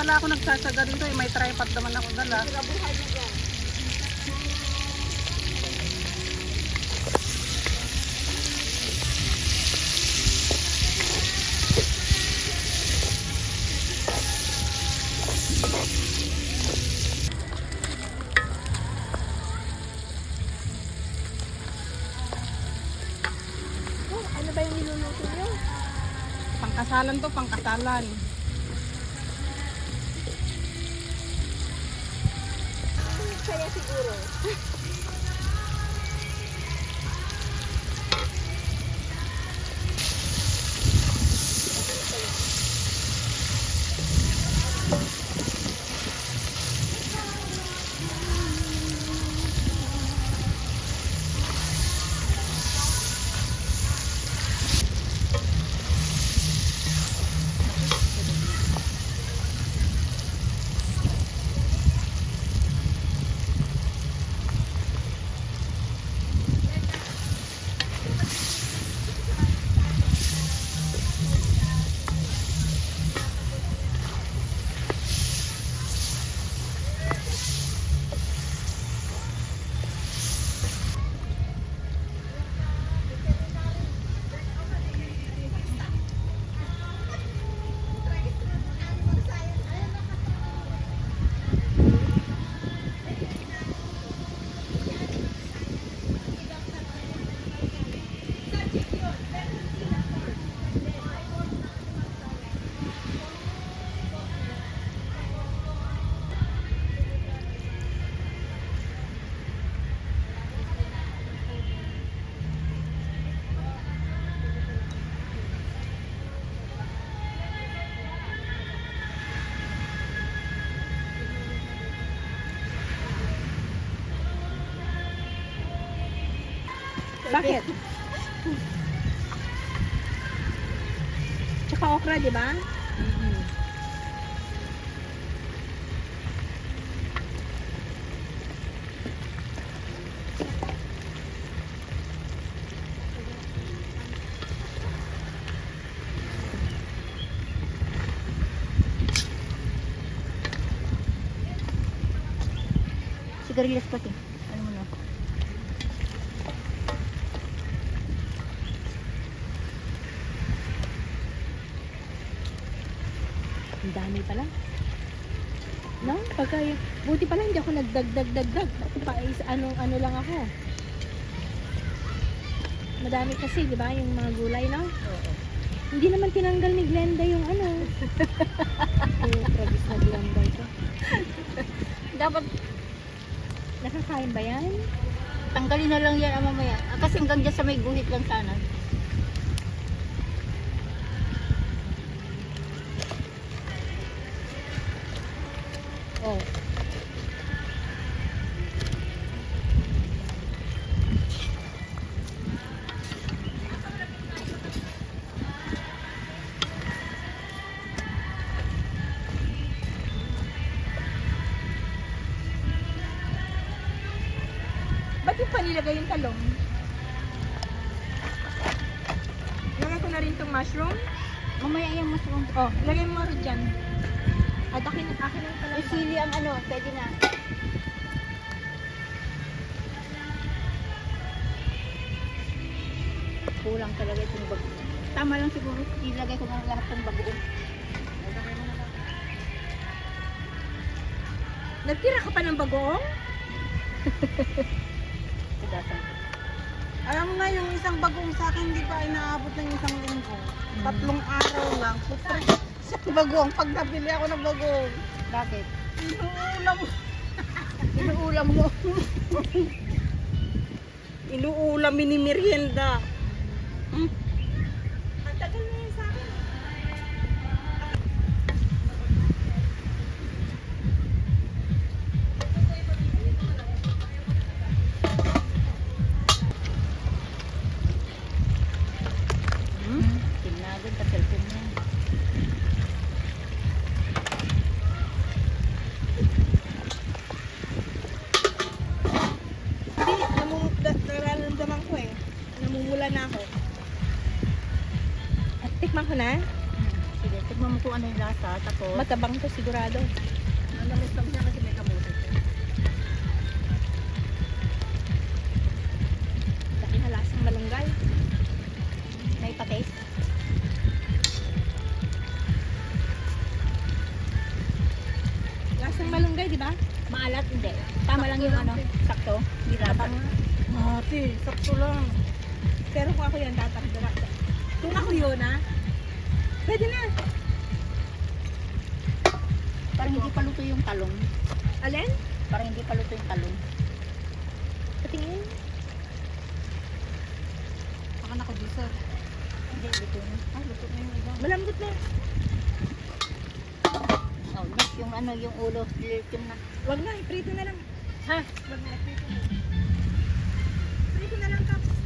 pala ako nagsasaga dito eh. May tripod naman ako dala. Buhay na yan. Oh, ano ba yung niluluto niyo? Pangkasalan to, pangkasalan. Saya siguro. Bakit? Tsaka okra, di ba? Sigarilyas pati. Ano mo na? Ang dami pala. No? Buti pala hindi ako nagdagdag. Ano lang ako. Madami kasi, di ba? Yung mga gulay, no? Oo. Hindi naman tinanggal ni Glenda yung ano. Yung tragis na Glenda ito. Dapat Nakakain ba yan? tanggalin na lang yan mamaya. Kasi hanggang dyan sa may guhit lang sana. Oh. Ba't yung panilagay yung talong? Lagay ko na rin itong mushroom. Mamaya yung mushroom. Oh, lagay mo rin dyan. At akin lang pala. Yung sili ang ano, pwede na. Kulang talaga itong bagoong. Tama lang siguro, ilagay ko na lahat ng bagoong. Nagtira ka pa ng bagoong? Tugasan. Alam mo nga yung isang bagoong sa akin, hindi pa inaabot ng isang linggo. 3 araw lang. Putra, isang bagoong. Pag nabili ako ng bagoong, Bakit? inuulam. Inuulam mo. Inuulam, minimerienda. Ang tagal na yan sa akin. Tingnan pa cellphone niya. Hindi, nararamdaman ko eh. Namumula na ako. At tikman ko na. Sige, tikman mo kung ano yung lasa, tapos Matabang to sigurado. Nalamis lang siya kasi may kamote. Laki na lasang malunggay. may pa-taste. Lasang malunggay, di ba? Maalat, hindi. Tama lang yung ano, sakto. Hindi lasa. Ate, sakto lang. Pero kung ako yan, tatakdara. Kung ako yun, ha? Pwede na. Parang hindi pa luto yung talong. Alin? Parang hindi pa luto yung talong. Patingin. Baka nakabusar. Hindi, luto na. Ah, luto na yung iba. Malambot na. Oh, next, yung ano, yung ulo, lilitim na. Wag na, iprito na lang. Ha? Wag na, iprito na. Prito na lang, Kap.